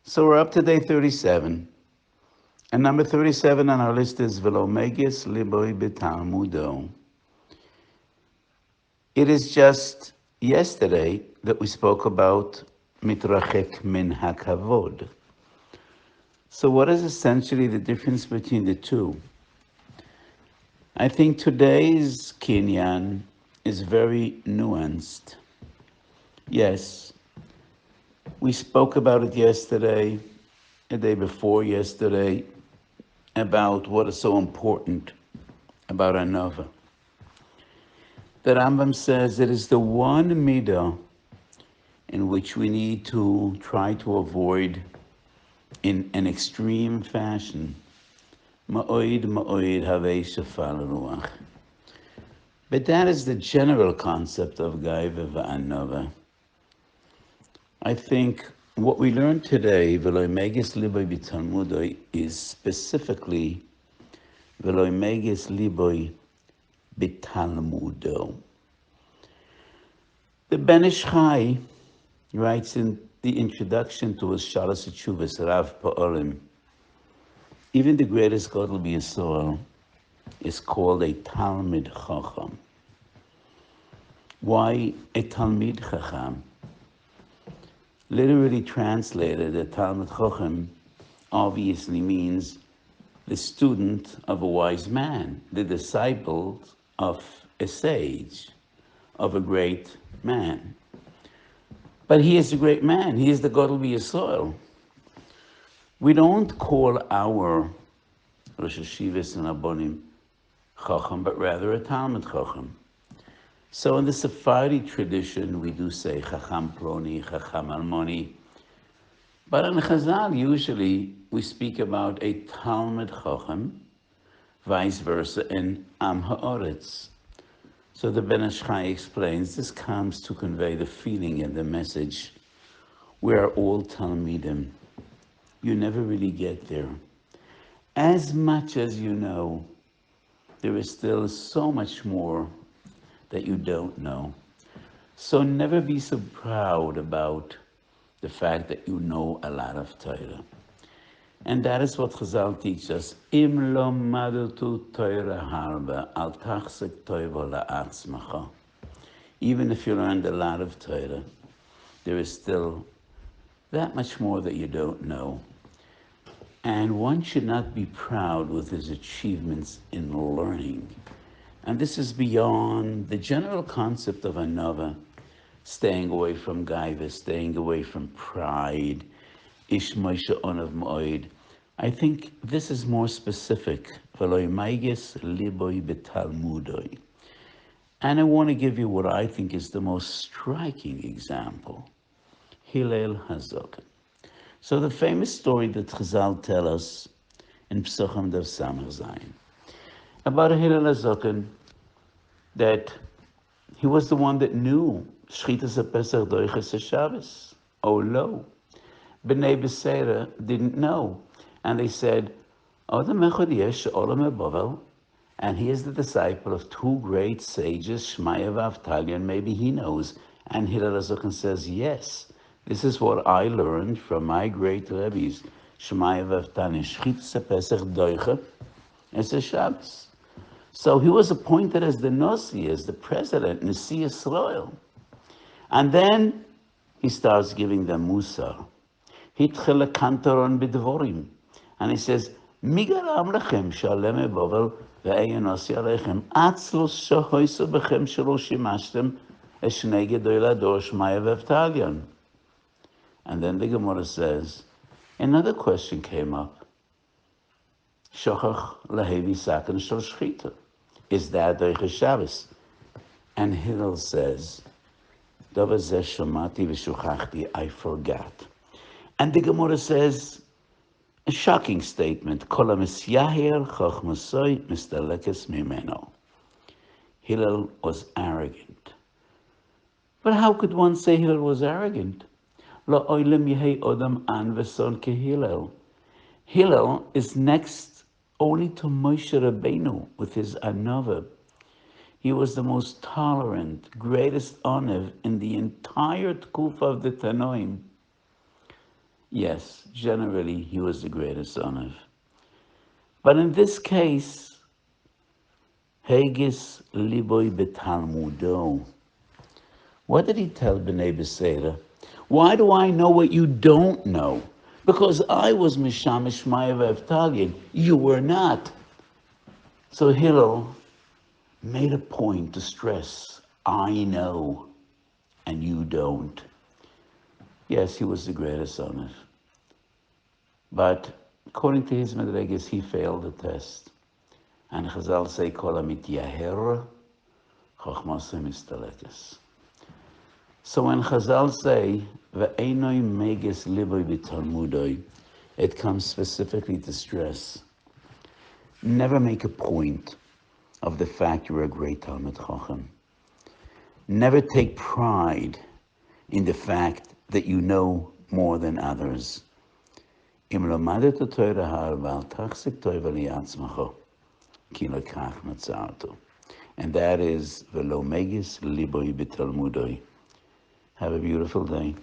So we're up to day 37. And number 37 on our list is Meigis, Libo Talmudo. It is just yesterday that we spoke about Mitrachek min hakavod. So what is essentially the difference between the two? I think today's Kinyan is very nuanced. Yes, we spoke about it yesterday, the day before yesterday, about what is so important about Anova. The Rambam says it is the one midah in which we need to try to avoid in an extreme fashion. Ma'oid havei shafal ruach. But that is the general concept of Gaiva v'Anova. I think what we learned today, Meigis Libo b'Talmudoi, is specifically Meigis Libo b'Talmudo. The Ben Ish Chai writes in the introduction to his Shalas Tshuvas Rav Pa'olim, even the greatest Gadol B'Yisrael is called a Talmid Chacham. Why a Talmid Chacham? Literally translated, a Talmid Chacham obviously means the student of a wise man, the disciple of a sage, of a great man. But he is a great man. He is the Gadol B'Yisrael. We don't call our Rosh Hashivas and Abonim Chacham, but rather a Talmid Chacham. So in the Sephardi tradition, we do say Chacham Ploni, Chacham Almoni. But in Chazal, usually we speak about a Talmid Chacham, vice versa in Am Ha'oretz. So the Ben Ish Chai explains, this comes to convey the feeling and the message. We are all Talmidim. You never really get there. As much as you know, there is still so much more that you don't know. So never be so proud about the fact that you know a lot of Torah. And that is what Chazal teaches us. Im lo madutu Torah harba, al tachsek toivo la'atzmacha. Even if you learned a lot of Torah, there is still that much more that you don't know. And one should not be proud with his achievements in learning. And this is beyond the general concept of Anova, staying away from Gaiva, staying away from pride, Ish Moshe Onav Moed. I think this is more specific. Meigis Libo b'Talmudoi. And I want to give you what I think is the most striking example. Hillel HaZoken. So the famous story that Chazal tell us in Psuchim Dav Samach Zayin about Hillel HaZoken, that he was the one that knew Shchitas HaPesach Doiches HaShabbos. Oh, lo. B'nai B'Seira didn't know. And they said, Adam Echad Yesh Olam HaBavel, and he is the disciple of two great sages, Shmaya v'Avtalya, maybe he knows. And Hillel HaZoken says, yes, this is what I learned from my great rabbis, Shmaya v'Avtalya, Shchitas HaPesach Doiches HaShabbos. So he was appointed as the Nasi, as the president, Nasi Yisrael. And then he starts giving them Musar. Hitchele kantoron b'dvorim. And he says, Migaram lechem shalem ebavel ve'eya Nasi alechem atzlos shahoyso bechem shelo shimashtem eshnei gedolei lador Shmaya v'Avtalyan. And then the Gemara says, another question came up. Shochach lahevi saken shel shchita. Is that Doiches Shabbos? And Hillel says, Davar zeh shomati v'shuchachti, I forgot. And the Gemara says, a shocking statement, Kol ha-misyahir chachmasoi mistalekes mimeno. Hillel was arrogant. But how could one say Hillel was arrogant? Lo oilem yehei odam an v'son ke Hillel. Hillel is next only to Moshe Rabbeinu with his Anova. He was the most tolerant, greatest Onev in the entire Tkufa of the Tanoim. Yes, generally he was the greatest son of. But in this case, Meigis Libo betalmudo. What did he tell B'nai B'Sera? Why do I know what you don't know? Because I was Mishamish Maya Evtalian. You were not. So Hillel made a point to stress, I know and you don't. Yes, he was the greatest on it. But according to his Medrages, he failed the test. And Chazal say, Kol amit yaher, chochmasem istalekes. So when Chazal say, Ve'enoi meges liboi b'talmudoi, it comes specifically to stress. Never make a point of the fact you're a great Talmud Chacham. Never take pride in the fact that you know more than others. Im lomadet Torah ha'al tachzik toiv li'atzmacho, ki lekach matzarto. And that is velo megis liboi b'talmudoi. Have a beautiful day.